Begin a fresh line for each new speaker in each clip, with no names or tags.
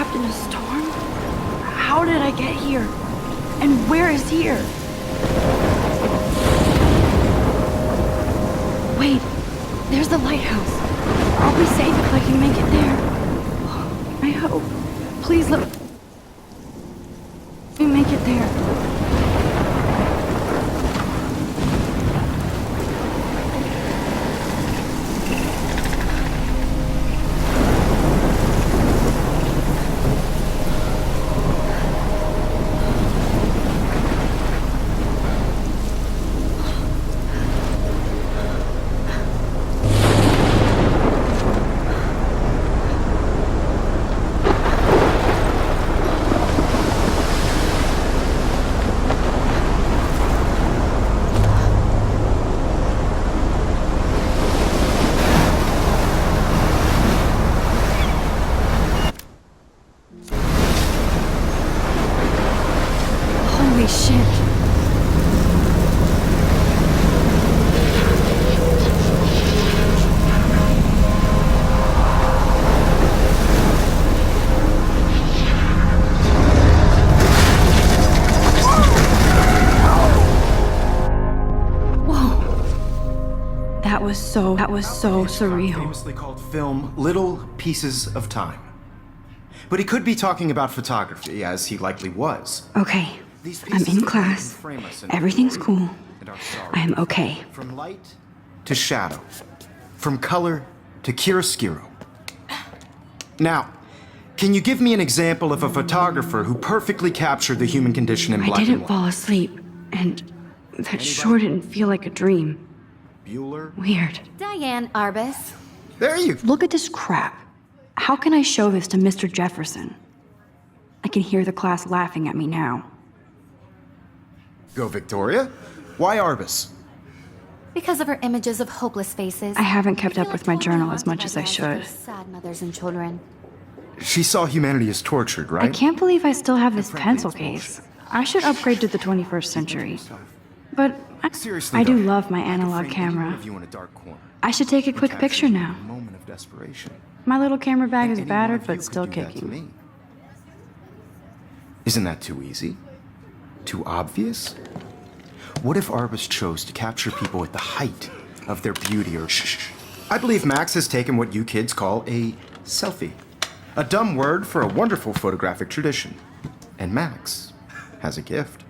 trapped in a storm? How did I get here? And where is here? Wait, there's the lighthouse. I'll be safe if I can make it there. I hope. Please let me make it there. Holy shit. Whoa. That was so surreal.
Famously called film Little Pieces of Time. But he could be talking about photography, as he likely was.
Okay, I'm in class. Everything's cool. I am okay.
From light to shadow. From color to chiaroscuro. Now, can you give me an example of a photographer who perfectly captured the human condition in black
I
and
didn't
white?
fall asleep, and that sure didn't feel like a dream.
Bueller?
Weird.
Diane Arbus.
There you...
Look at this crap. How can I show this to Mr. Jefferson? I can hear the class laughing at me now.
Go, Victoria. Why Arbus?
Because of her images of hopeless faces.
I haven't kept up with my journal as much as I should.
Sad mothers and children.
She saw humanity as tortured, right?
I can't believe I still have this pencil case. I should upgrade to the 21st century. But
Seriously,
I do
though,
love my
I could
analog
frame any one
camera.
of you in a dark corner
I should take a
and
quick
capture
picture
you
now.
in a moment of desperation.
My little camera bag
And
is
any one
battered
of you
but
could
still
do that to
kicking.
me. Isn't that too easy? Too obvious? What if Arbus chose to capture people at the height of their beauty or shh? I believe Max has taken what you kids call a selfie. A dumb word for a wonderful photographic tradition. And Max has a gift.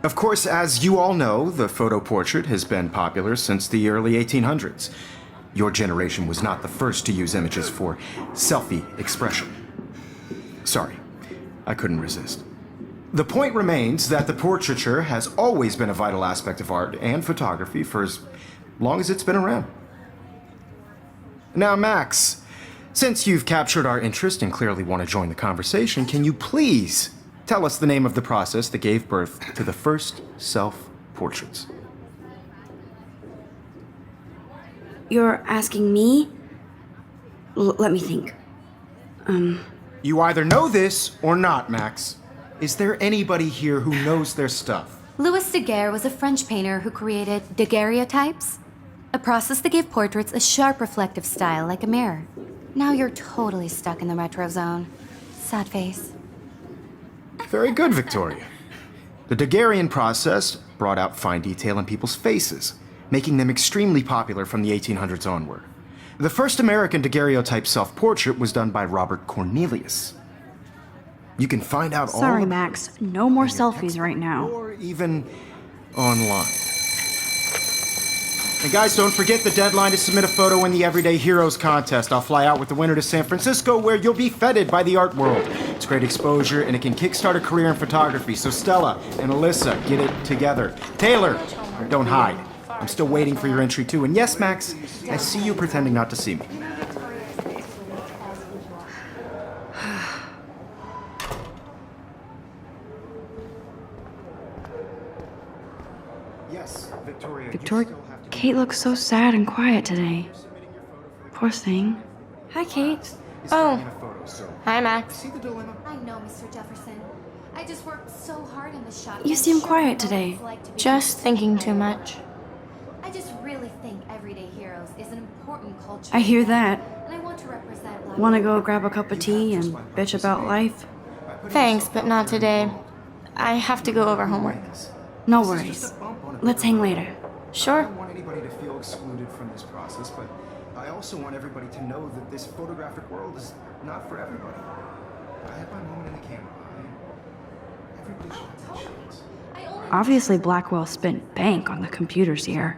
Of course, as you all know, the photo portrait has been popular since the early 1800s. Your generation was not the first to use images for selfie expression. Sorry, I couldn't resist. The point remains that the portraiture has always been a vital aspect of art and photography for as long as it's been around. Now, Max, since you've captured our interest and clearly want to join the conversation, can you please tell us the name of the process that gave birth to the first self-portraits?
You're asking me? Let me think.
You either know this or not, Max. Is there anybody here who knows their stuff?
Louis Daguerre was a French painter who created daguerreotypes, a process that gave portraits a sharp reflective style like a mirror. Now you're totally stuck in the retro zone. Sad face.
Very good, Victoria. The Daguerrean process brought out fine detail in people's faces, making them extremely popular from the 1800s onward. The first American daguerreotype self-portrait was done by Robert Cornelius. You can find out all
Sorry,
about
Max. No more
it in your
selfies
textbook
right now.
or even online. And guys, don't forget the deadline to submit a photo in the Everyday Heroes contest. I'll fly out with the winner to San Francisco, where you'll be feted by the art world. It's great exposure, and it can kickstart a career in photography. So Stella and Alyssa, get it together. Taylor, don't hide. I'm still waiting for your entry too. And yes, Max, I see you pretending not to see me. Yes, Victoria.
Victoria, Kate looks so sad and quiet today. Poor thing.
Hi, Kate. Oh, hi, Max.
I know, Mr. Jefferson. I just worked so hard in the shop.
You
I'm
seem
sure
quiet
I know what
today.
it's like to be
Just
a
thinking too
hero.
much.
I just really think Everyday Heroes is an important culture.
I hear that.
And I want to represent Black.
Wanna go grab a cup of tea and bitch about life?
Thanks, but not today. I have to go over homework.
No worries. Let's hang later.
I
Sure.
don't want anybody to feel excluded from this process, but I also want everybody to know that this photographic world is not for everybody. I have my moment in the camera. Everybody should have that chance.
Obviously, Blackwell spent bank on the computers here.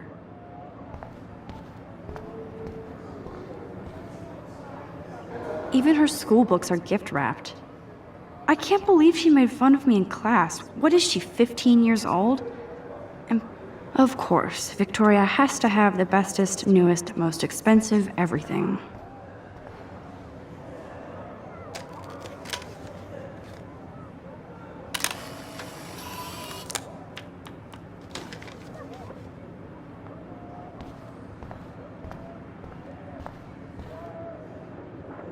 Even her school books are gift wrapped. I can't believe she made fun of me in class. What is she, 15 years old? And of course, Victoria has to have the bestest, newest, most expensive everything.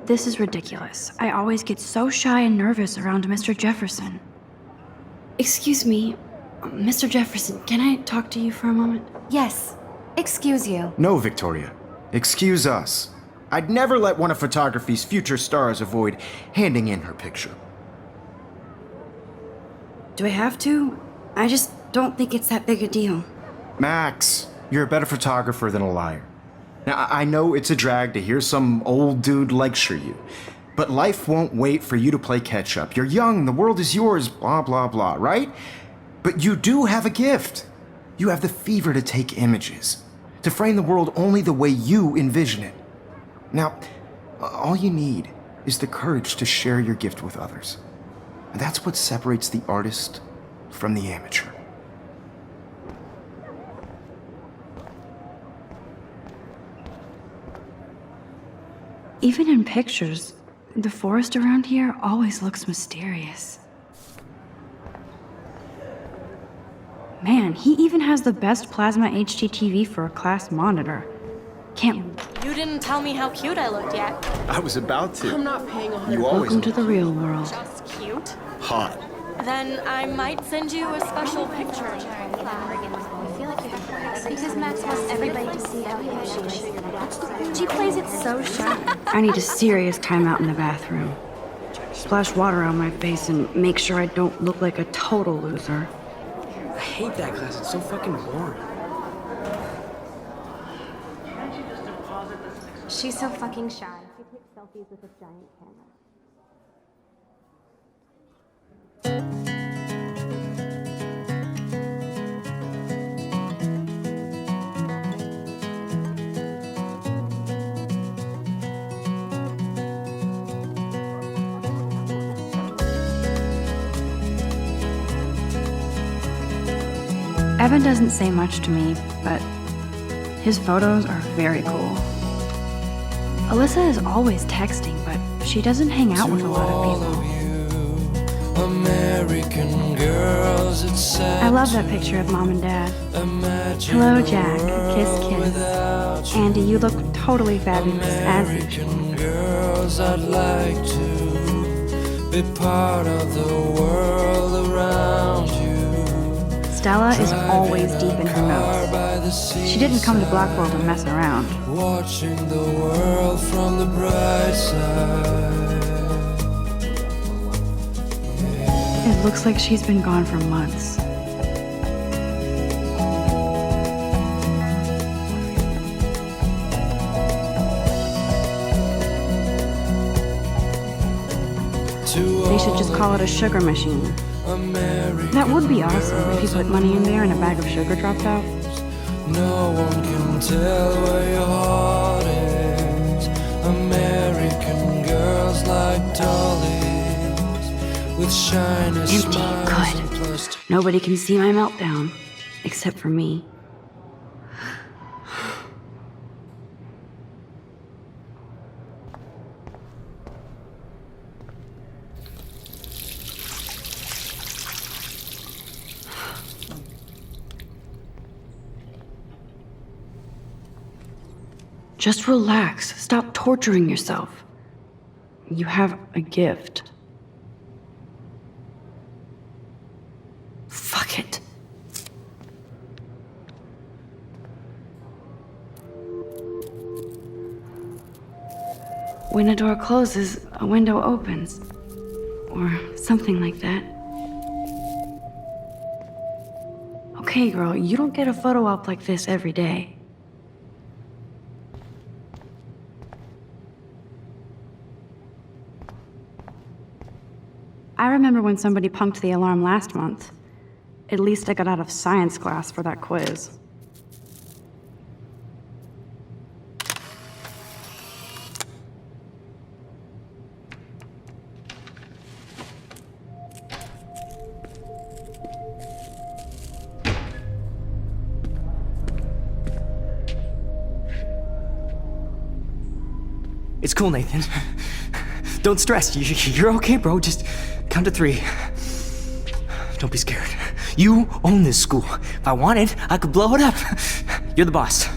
This is ridiculous. I always get so shy and nervous around Mr. Jefferson. Excuse me, Mr. Jefferson, can I talk to you for a moment?
Yes. Excuse you.
No, Victoria. Excuse us. I'd never let one of photography's future stars avoid handing in her picture.
Do I have to? I just don't think it's that big a deal.
Max, you're a better photographer than a liar. Now, I know it's a drag to hear some old dude lecture you, but life won't wait for you to play catch up. You're young, the world is yours, blah, blah, blah, right? But you do have a gift. You have the fever to take images, to frame the world only the way you envision it. Now, all you need is the courage to share your gift with others. And that's what separates the artist from the amateur.
Even in pictures, the forest around here always looks mysterious. Man, he even has the best plasma HDTV for a class monitor. Can't.
You didn't tell me how cute I looked yet.
I was about to.
I'm not paying 100.
You always
Welcome to the real world.
Just cute?
hot.
Then I might send you a special picture.
Because Max wants everybody to see how cute she is. She plays it so sharp.
I need a serious timeout in the bathroom. Splash water on my face and make sure I don't look like a total loser.
I hate that class. It's so fucking boring.
She's so fucking shy. She takes selfies with this giant camera.
Evan doesn't say much to me, but his photos are very cool. Alyssa is always texting, but she doesn't hang out with a lot of people.
American girls, it's
I love that picture of Mom and Dad. Hello, Jack. Kiss, kiss. Andy, you look totally fabulous, as usual.
American girls, I'd like to be part of the world around you.
Stella is always deep in her notes. She didn't come to Blackwell to mess around.
Watching the world from the bright side.
It looks like she's been gone for months. They should just call it a sugar machine. That would be awesome if you put money in there and a bag of sugar dropped out.
No one can tell where your heart is. American girls like dollies with shiny
Empty.
smiles and
Good.
plus
Nobody can see my meltdown, except for me. Just relax. Stop torturing yourself. You have a gift. Fuck it. When a door closes, a window opens. Or something like that. Okay, girl, you don't get a photo op like this every day. I remember when somebody punked the alarm last month. At least I got out of science class for that quiz.
It's cool, Nathan. Don't stress. You're okay, bro. Just count to 3. Don't be scared. You own this school. If I wanted, I could blow it up. You're the boss.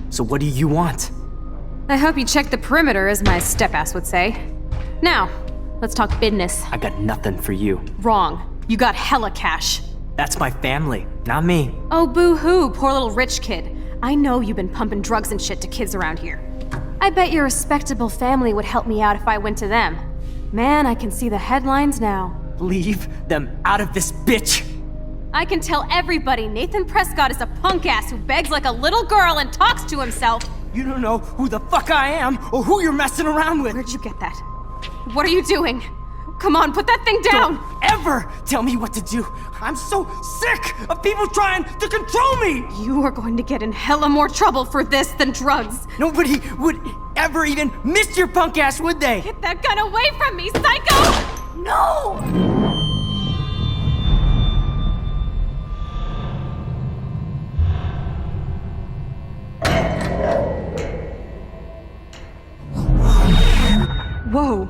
So what do you want?
I hope you checked the perimeter, as my step-ass would say. Now, let's talk business.
I got nothing for you.
Wrong. You got hella cash.
That's my family, not me.
Oh, boo-hoo, poor little rich kid. I know you've been pumping drugs and shit to kids around here. I bet your respectable family would help me out if I went to them. Man, I can see the headlines now.
Leave them out of this bitch!
I can tell everybody Nathan Prescott is a punk ass who begs like a little girl and talks to himself.
You don't know who the fuck I am or who you're messing around with.
Where'd you get that? What are you doing? Come on, put that thing down!
Don't ever tell me what to do! I'm so sick of people trying to control me!
You are going to get in hella more trouble for this than drugs.
Nobody would ever even miss your punk ass, would they?
Get that gun away from me, psycho! No!
Whoa.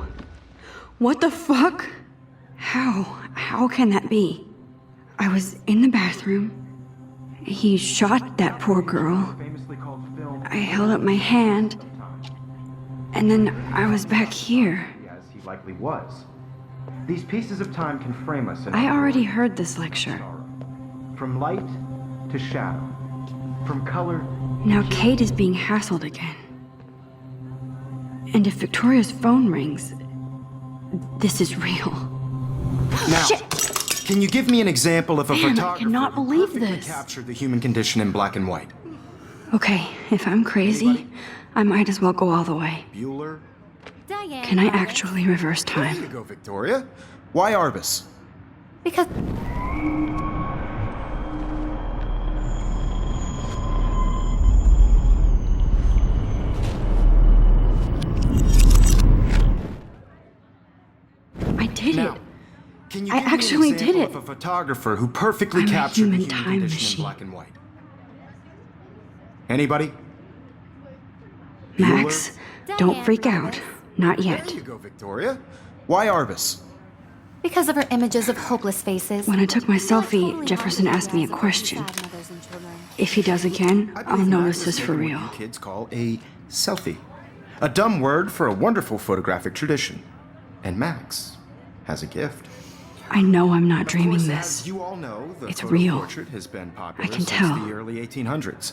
What the fuck? How can that be? I was in the bathroom. He shot that poor girl. I held up my hand. And then I was back here.
As he likely was. These pieces of time can frame us in
I
our
already
world.
heard this lecture.
From light to shadow. From color.
Now Kate is being hassled again. And if Victoria's phone rings, this is real.
Now,
Shit!
can you give me an example of a
Damn, I
photographer
cannot
who
believe
perfectly
this.
captured the human condition in black and white?
Okay, if I'm crazy, I might as well go all the way.
Bueller?
Diane.
Can I
Arbus.
actually reverse
There you
time?
go, Victoria. Why Arbus?
Because
I did
Now,
it.
can you
I
give me an
actually
example
did it.
of a photographer who perfectly
I'm a
captured the
human
human
time
condition
machine.
in black and white? Anybody?
Max, don't
Diane
freak
Arbus.
out. Not
There
yet.
you go, Victoria. Why Arbus?
because of her images of hopeless faces.
When I took my
They are
selfie,
totally
Jefferson asked me a
multi-faceted
question.
sad mothers and children.
If he does again,
I
I'll
believe
know
Max
this
has
is for
taken
real.
what you kids call a selfie. A dumb word for a wonderful photographic tradition. And Max has a gift.
I know I'm not
Of
dreaming
course,
this.
as you all know, the
It's
photo
real.
portrait has been popular
I can
since
tell.
the early 1800s.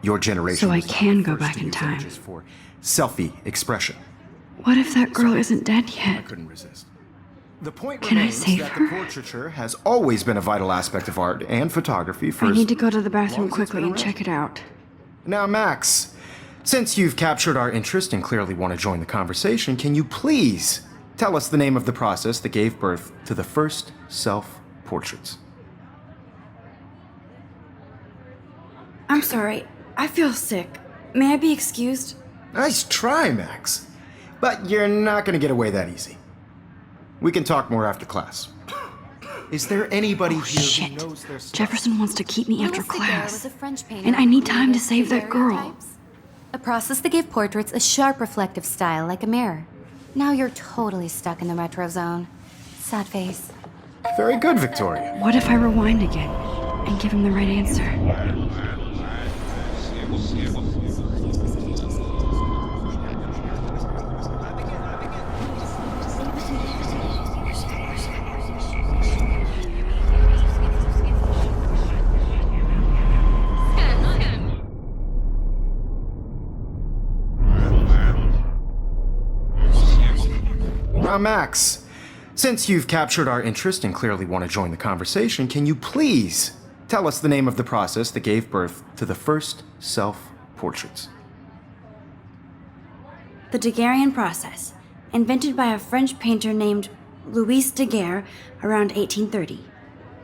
Your generation
So I
was not
can
the
go
first
back
to
in
use
time.
images for selfie expression.
What if that girl isn't dead
I
yet?
couldn't resist. The point
Can I
remains
save
that
her?
the portraiture has always been a vital aspect of art and photography for
I
as
need to go to the
long
bathroom
as it's
quickly
been
and
around.
check it out.
Now, Max, since you've captured our interest and clearly want to join the conversation, can you please tell us the name of the process that gave birth to the first self-portraits?
I'm sorry. I feel sick. May I be excused?
Nice try, Max. But you're not going to get away that easy. We can talk more after class. Is there anybody here who
Shit.
knows their stuff?
Jefferson wants to keep me after
Louis Daguerre was
class.
a French painter
And I
who
need time to
created
save that girl.
daguerreotypes, a process that gave portraits a sharp reflective style like a mirror. Now you're totally stuck in the retro zone. Sad face.
Very good, Victoria.
What if I rewind again and give him the right answer?
Max, since you've captured our interest and clearly want to join the conversation, can you please tell us the name of the process that gave birth to the first self-portraits?
The Daguerrean process, invented by a French painter named Louis Daguerre around 1830.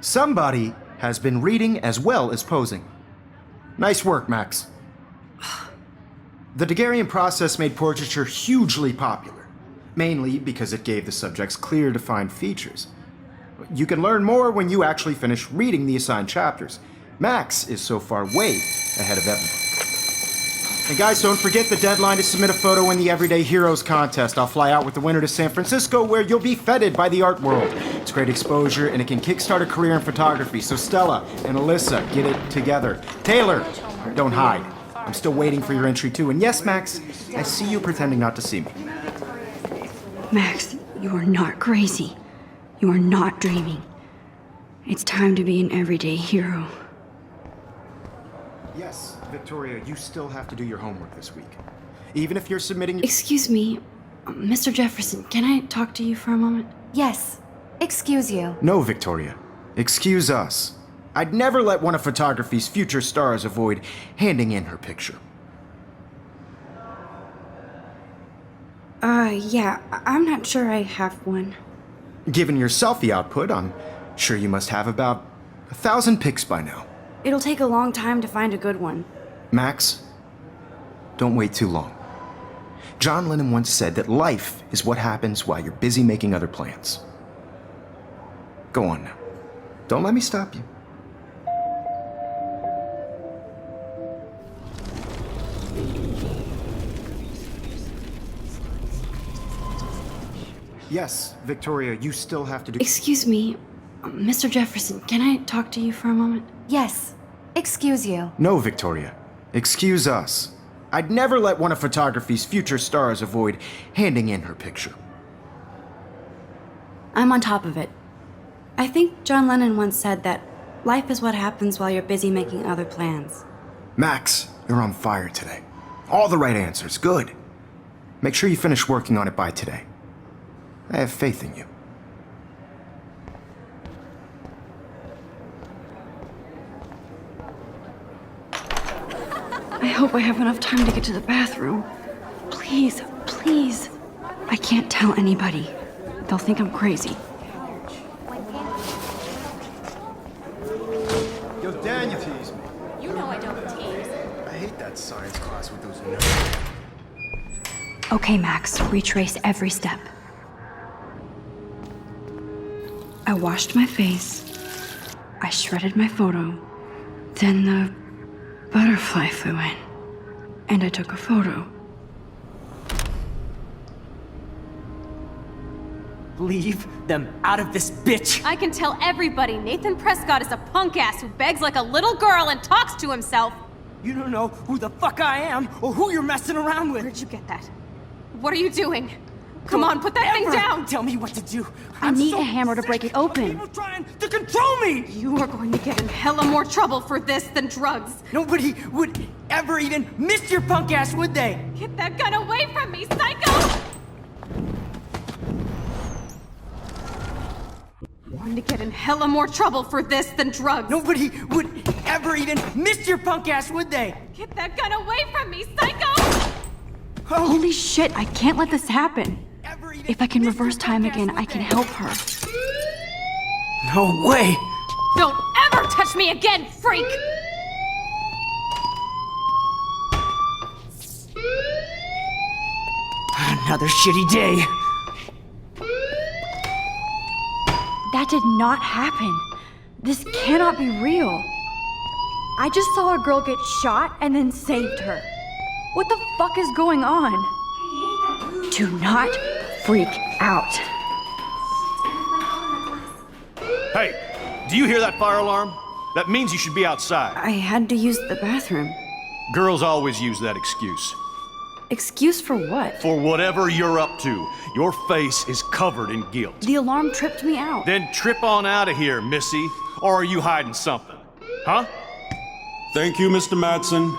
Somebody has been reading as well as posing. Nice work, Max. The Daguerrean process made portraiture hugely popular, mainly because it gave the subjects clear, defined features. You can learn more when you actually finish reading the assigned chapters. Max is so far way ahead of everyone. And guys, don't forget the deadline to submit a photo in the Everyday Heroes contest. I'll fly out with the winner to San Francisco, where you'll be feted by the art world. It's great exposure, and it can kickstart a career in photography. So Stella and Alyssa, get it together. Taylor, don't hide. I'm still waiting for your entry too. And yes, Max, I see you pretending not to see me.
Max, you are not crazy. You are not dreaming. It's time to be an everyday hero.
Yes, Victoria, you still have to do your homework this week. Even if you're submitting...
Excuse me, Mr. Jefferson, can I talk to you for a moment?
Yes. Excuse you.
No, Victoria. Excuse us. I'd never let one of photography's future stars avoid handing in her picture.
Yeah, I'm not sure I have one.
Given your selfie output, I'm sure you must have about 1,000 pics by now.
It'll take a long time to find a good one.
Max, don't wait too long. John Lennon once said that life is what happens while you're busy making other plans. Go on now. Don't let me stop you. Yes, Victoria, you still have to do...
Excuse me, Mr. Jefferson, can I talk to you for a moment?
Yes. Excuse you.
No, Victoria. Excuse us. I'd never let one of photography's future stars avoid handing in her picture.
I'm on top of it. I think John Lennon once said that life is what happens while you're busy making other plans.
Max, you're on fire today. All the right answers. Good. Make sure you finish working on it by today. I have faith in you.
I hope I have enough time to get to the bathroom. Please, please. I can't tell anybody. They'll think I'm crazy.
Yo, Daniel, tease me.
You know I don't tease.
I hate that science class with those nerds.
Okay, Max, retrace every step. I washed my face. I shredded my photo. Then the butterfly flew in. And I took a photo.
Leave them out of this bitch!
I can tell everybody Nathan Prescott is a punk ass who begs like a little girl and talks to himself.
You don't know who the fuck I am or who you're messing around with.
Where'd you get that? What are you doing? Come on, put that thing
Ever
down!
Tell me what to do.
I
I'm
need
so
a hammer to break
sick
it open.
of people trying to control me.
You are going to get in hella more trouble for this than drugs.
Nobody would ever even miss your punk ass, would they?
Get that gun away from me, psycho! Going to get in hella more trouble for this than drugs.
Nobody would ever even miss your punk ass, would they?
Get that gun away from me, psycho!
Oh,
Holy shit, I can't let this happen.
ever even
If I can
miss
reverse
your
time
punk ass,
again,
would
I can
they?
help her.
No way!
Don't ever touch me again, freak!
Another shitty day.
That did not happen. This cannot be real. I just saw a girl get shot and then saved her. What the fuck is going on? Do not freak out.
Hey, do you hear that fire alarm? That means you should be outside.
I had to use the bathroom.
Girls always use that excuse.
Excuse for what?
For whatever you're up to, your face is covered in guilt.
The alarm tripped me out.
Then trip on out of here, Missy. Or are you hiding something? Huh?
Thank you, Mr. Madsen.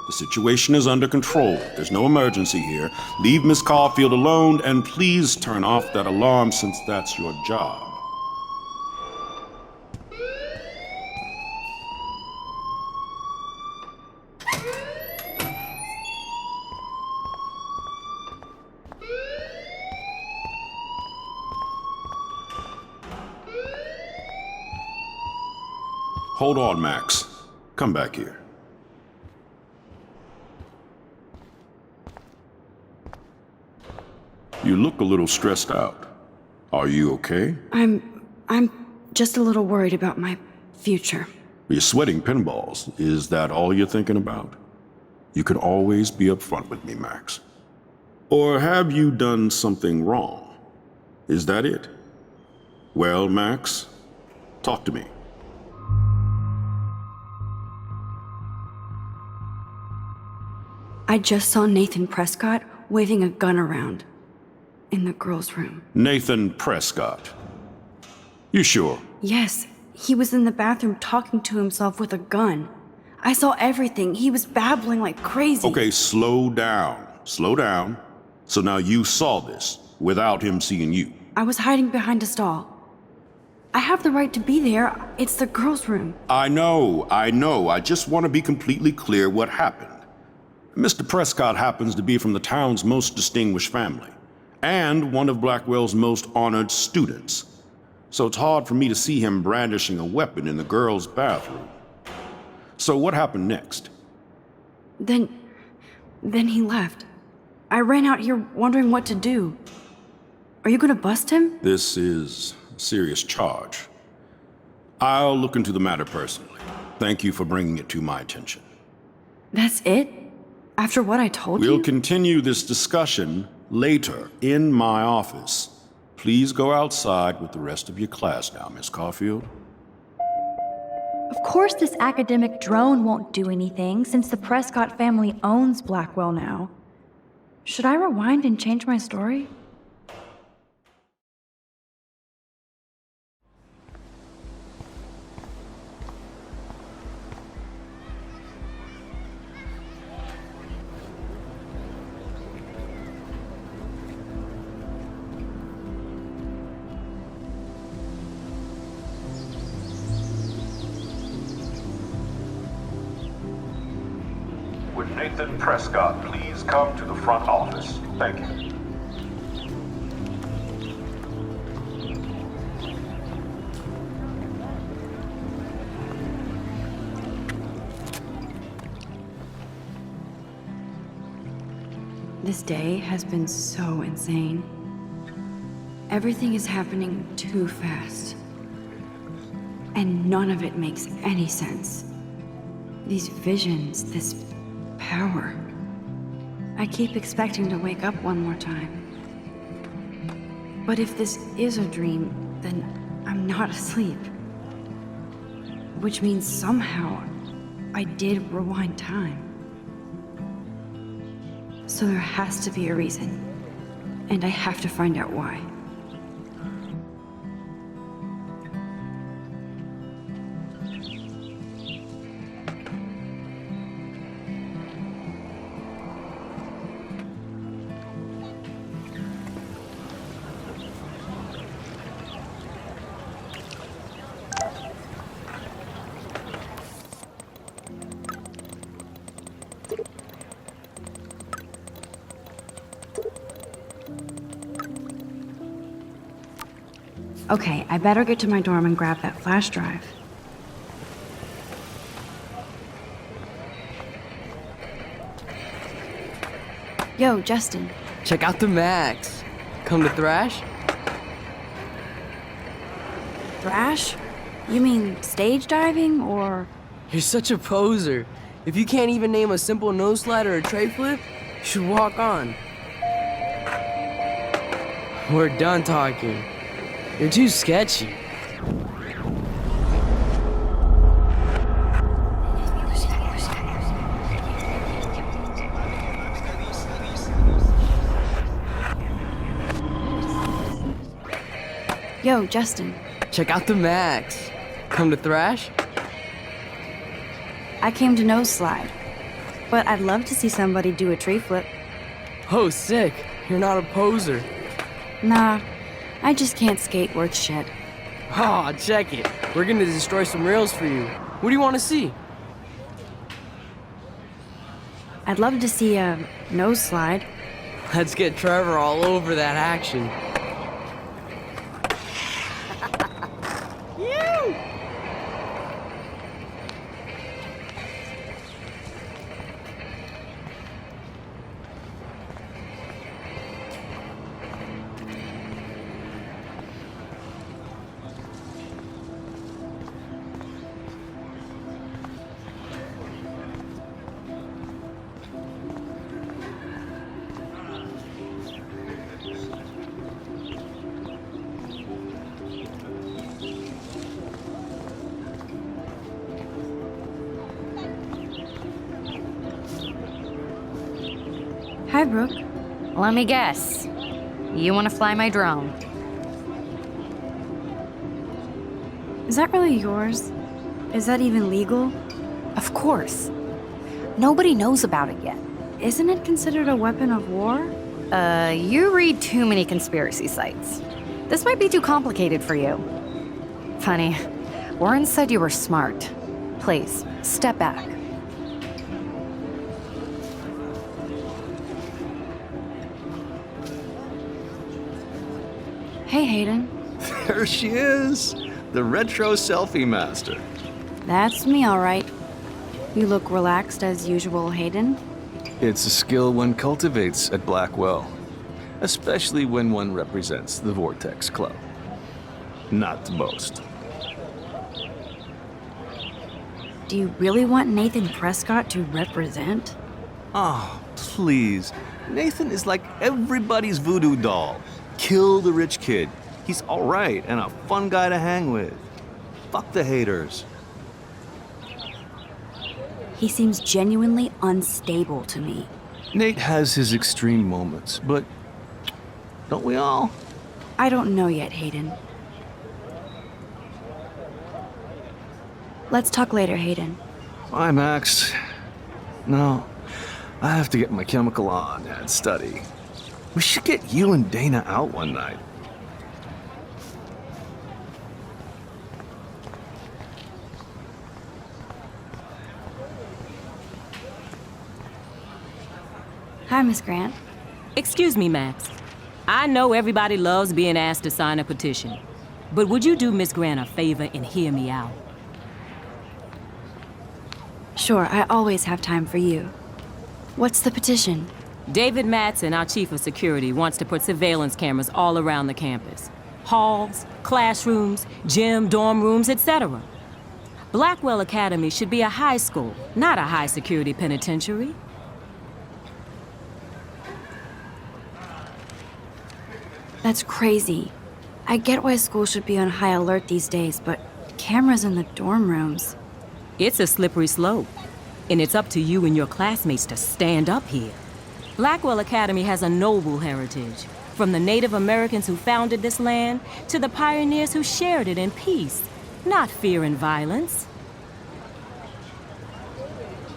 The situation is under control. There's no emergency here. Leave Miss Caulfield alone, and please turn off that alarm since that's your job. Hold on, Max. Come back here. You look a little stressed out. Are you okay?
I'm just a little worried about my future.
You're sweating pinballs. Is that all you're thinking about? You can always be upfront with me, Max. Or have you done something wrong? Is that it? Well, Max, talk to me.
I just saw Nathan Prescott waving a gun around in the girls' room.
Nathan Prescott. You sure?
Yes, he was in the bathroom talking to himself with a gun. I saw everything. He was babbling like crazy.
Okay, slow down. Slow down. So now you saw this without him seeing you.
I was hiding behind a stall. I have the right to be there. It's the girls' room.
I know. I just want to be completely clear what happened. Mr. Prescott happens to be from the town's most distinguished family, and one of Blackwell's most honored students. So it's hard for me to see him brandishing a weapon in the girls' bathroom. So what happened next?
Then he left. I ran out here wondering what to do. Are you gonna bust him?
This is a serious charge. I'll look into the matter personally. Thank you for bringing it to my attention.
That's it? After what I told you?
We'll continue this discussion later in my office. Please go outside with the rest of your class now, Miss Caulfield.
Of course this academic drone won't do anything since the Prescott family owns Blackwell now. Should I rewind and change my story?
Would Nathan Prescott please come to the front office? Thank you.
This day has been so insane. Everything is happening too fast. And none of it makes any sense. These visions, this power. I keep expecting to wake up one more time. But if this is a dream, then I'm not asleep. Which means somehow I did rewind time. So there has to be a reason. And I have to find out why. Okay, I better get to my dorm and grab that flash drive. Yo, Justin.
Check out the Max. Come to thrash?
Thrash? You mean stage diving, or...?
You're such a poser. If you can't even name a simple nose slide or a tray flip, you should walk on. We're done talking. You're too sketchy.
Yo, Justin.
Check out the Max. Come to thrash?
I came to nose slide. but I'd love to see somebody do a tree flip.
Oh, sick. You're not a poser.
Nah, I just can't skate worth shit.
Aw, check it. We're gonna destroy some rails for you. What do you want to see?
I'd love to see a nose slide.
Let's get Trevor all over that action.
Hi, Brooke.
Let me guess. You want to fly my drone?
Is that really yours? Is that even legal?
Of course. Nobody knows about it yet.
Isn't it considered a weapon of war?
You read too many conspiracy sites. This might be too complicated for you. Funny, Warren said you were smart. Please, step back.
Hey, Hayden.
There she is, the retro selfie master.
That's me, all right. You look relaxed as usual, Hayden.
It's a skill one cultivates at Blackwell, especially when one represents the Vortex Club. Not to boast.
Do you really want Nathan Prescott to represent?
Oh, please. Nathan is like everybody's voodoo doll. Kill the rich kid. He's all right and a fun guy to hang with. Fuck the haters.
He seems genuinely unstable to me.
Nate has his extreme moments, but don't we all?
I don't know yet, Hayden. Let's talk later, Hayden.
Bye, Max. No, I have to get my chemical on and study. We should get you and Dana out one night.
Hi, Miss Grant.
Excuse me, Max. I know everybody loves being asked to sign a petition, but would you do Miss Grant a favor and hear me out?
Sure, I always have time for you. What's the petition?
David Matson, our chief of security, wants to put surveillance cameras all around the campus. Halls, classrooms, gym, dorm rooms, etc. Blackwell Academy should be a high school, not a high-security penitentiary.
That's crazy. I get why schools should be on high alert these days, but cameras in the dorm rooms.
It's a slippery slope, and it's up to you and your classmates to stand up here. Blackwell Academy has a noble heritage, from the Native Americans who founded this land to the pioneers who shared it in peace, not fear and violence.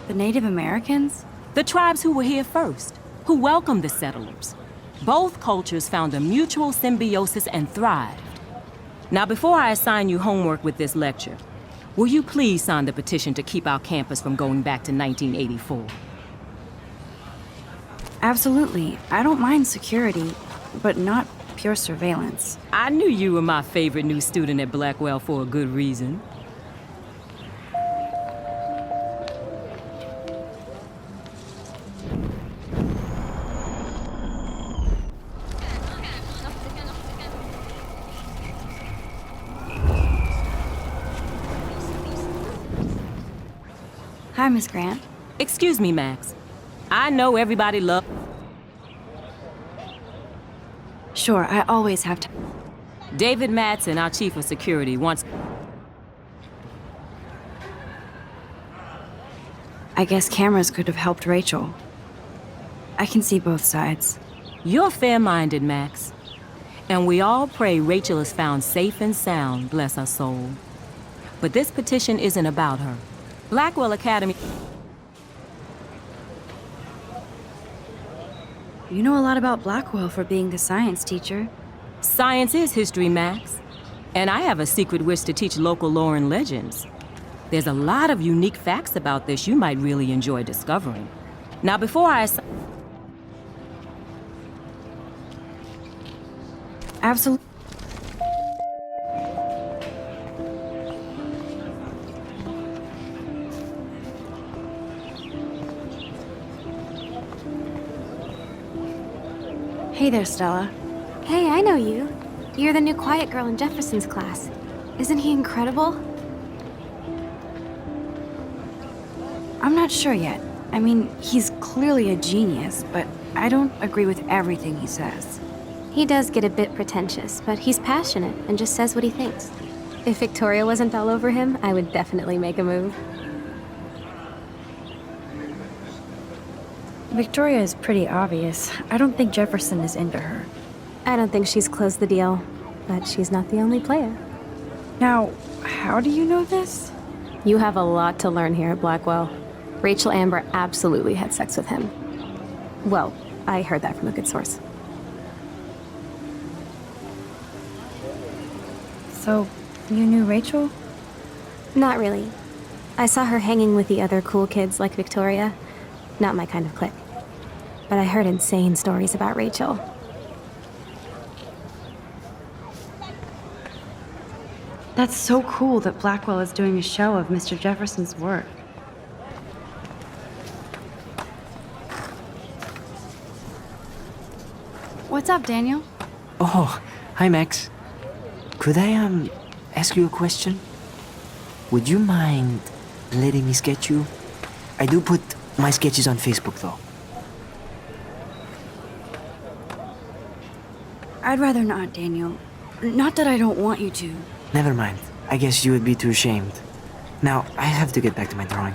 The Native Americans?
The tribes who were here first, who welcomed the settlers. Both cultures found a mutual symbiosis and thrived. Now, before I assign you homework with this lecture, will you please sign the petition to keep our campus from going back to 1984?
Absolutely. I don't mind security, but not pure surveillance.
I knew you were my favorite new student at Blackwell for a good reason.
Hi, Miss Grant.
Excuse me, Max. I know everybody loves...
Sure, I always have time.
David Matson, our chief of security, wants...
I guess cameras could have helped Rachel. I can see both sides.
You're fair-minded, Max. And we all pray Rachel is found safe and sound, bless her soul. But this petition isn't about her. Blackwell Academy...
You know a lot about Blackwell for being the science teacher.
Science is history, Max. And I have a secret wish to teach local lore and legends. There's a lot of unique facts about this you might really enjoy discovering. Now, before I...
Absolutely. Hey there, Stella.
Hey, I know you. You're the new quiet girl in Jefferson's class. Isn't he incredible?
I'm not sure yet. I mean, he's clearly a genius, but I don't agree with everything he says.
He does get a bit pretentious, but he's passionate and just says what he thinks. If Victoria wasn't all over him, I would definitely make a move.
Victoria is pretty obvious. I don't think Jefferson is into her.
I don't think she's closed the deal, but she's not the only player.
Now, how do you know this?
You have a lot to learn here at Blackwell. Rachel Amber absolutely had sex with him. Well, I heard that from a good source.
So, you knew Rachel?
Not really. I saw her hanging with the other cool kids like Victoria. Not my kind of clique. But I heard insane stories about Rachel.
That's so cool that Blackwell is doing a show of Mr. Jefferson's work. What's up, Daniel?
Oh, hi, Max. Could I, ask you a question? Would you mind letting me sketch you? I do put my sketches on Facebook, though.
I'd rather not, Daniel. Not that I don't want you to.
Never mind. I guess you would be too ashamed. Now, I have to get back to my drawing.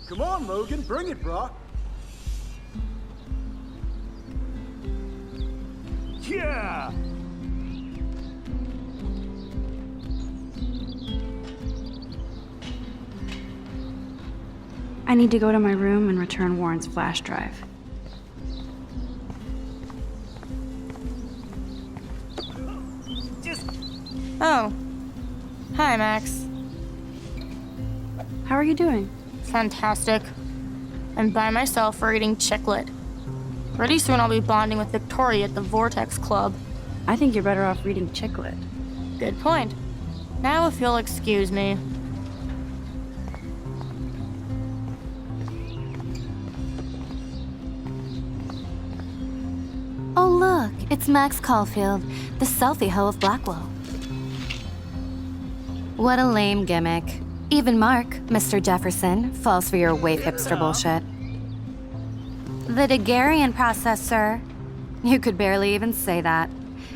Come on, Logan, bring it, bro. Yeah!
I need to go to my room and return Warren's flash drive.
Oh. Hi, Max.
How are you doing?
Fantastic. I'm by myself reading Chicklet. Pretty soon I'll be bonding with Victoria at the Vortex Club.
I think you're better off reading Chicklet.
Good point. Now if you'll excuse me.
Oh, look, it's Max Caulfield, the selfie hoe of Blackwell. What a lame gimmick. Even Mark, Mr. Jefferson, falls for your waif hipster bullshit. The Daguerrean process, sir. You could barely even say that.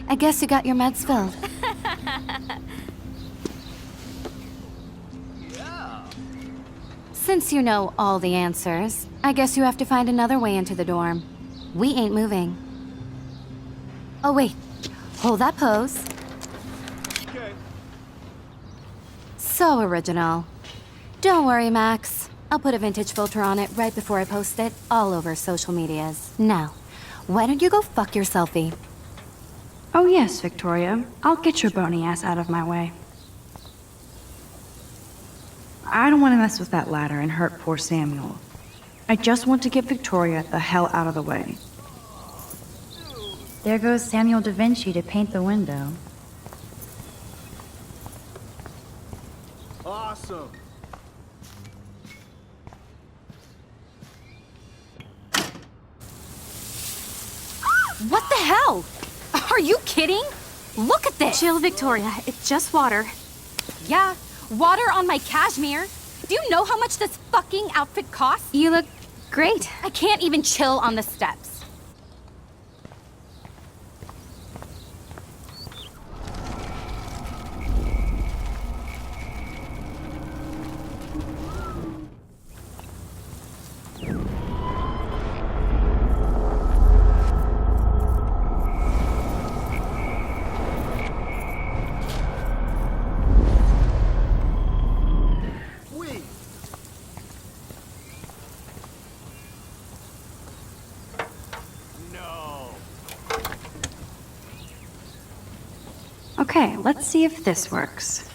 I guess you got your meds filled. Since you know all the answers, I guess you have to find another way into the dorm. We ain't moving. Oh, wait. Hold that pose. So original. Don't worry, Max. I'll put a vintage filter on it right before I post it all over social medias. Now, why don't you go fuck your selfie?
Oh yes, Victoria. I'll get your bony ass out of my way. I don't want to mess with that ladder and hurt poor Samuel. I just want to get Victoria the hell out of the way.
There goes Samuel da Vinci to paint the window.
Awesome.
What the hell? Are you kidding? Look at this!
Chill, Victoria. It's just water.
Yeah, water on my cashmere. Do you know how much this fucking outfit costs?
You look great.
I can't even chill on the steps.
Okay, let's see if this works.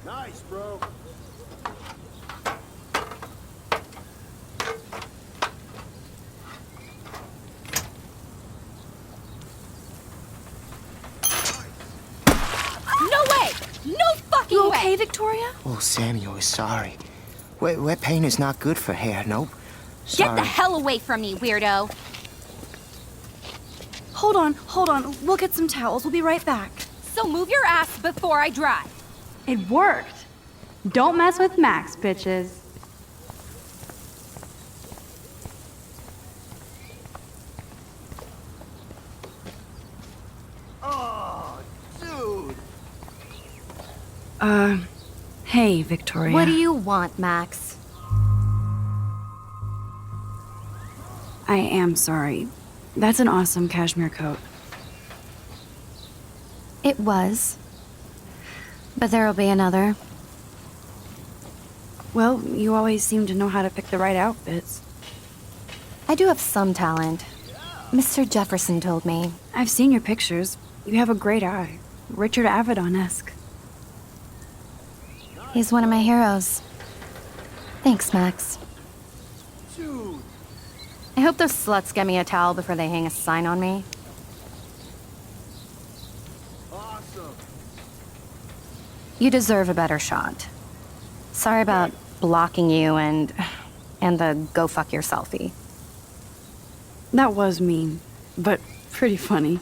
Nice, bro.
No way! No fucking
You
way!
okay, Victoria?
Oh, Samuel is sorry. Wet paint is not good for hair, nope.
Get
Sorry.
the hell away from me, weirdo!
Hold on. We'll get some towels. We'll be right back.
So move your ass before I drive.
It worked. Don't mess with Max, bitches.
Oh, dude.
Hey, Victoria.
What do you want, Max?
I am sorry. That's an awesome cashmere coat.
It was. But there'll be another.
Well, you always seem to know how to pick the right outfits.
I do have some talent. Mr. Jefferson told me.
I've seen your pictures. You have a great eye. Richard Avedon-esque.
He's one of my heroes. Thanks, Max.
Dude.
I hope those sluts get me a towel before they hang a sign on me.
Awesome.
You deserve a better shot. Sorry about blocking you and the go fuck your selfie.
That was mean, but pretty funny.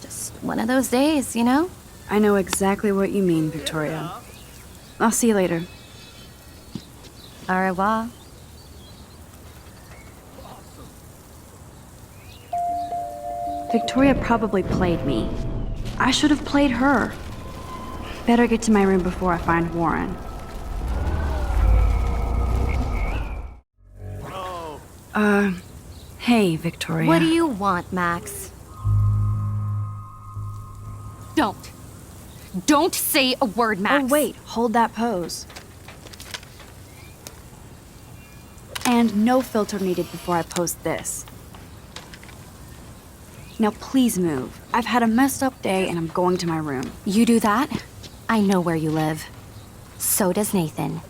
Just one of those days, you know?
I know exactly what you mean, Victoria. I'll see you later.
Au revoir.
Victoria probably played me. I should have played her. Better get to my room before I find Warren. Hey, Victoria.
What do you want, Max? Don't say a word, Max.
Oh, wait. Hold that pose. And no filter needed before I post this. Now please move. I've had a messed up day and I'm going to my room.
You do that? I know where you live. So does Nathan.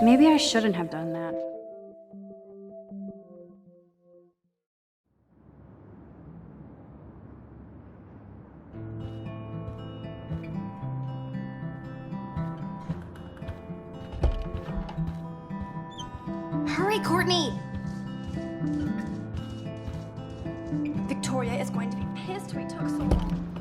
Maybe I shouldn't have done that.
Hurry, Courtney!
Victoria is going to be pissed we took so long.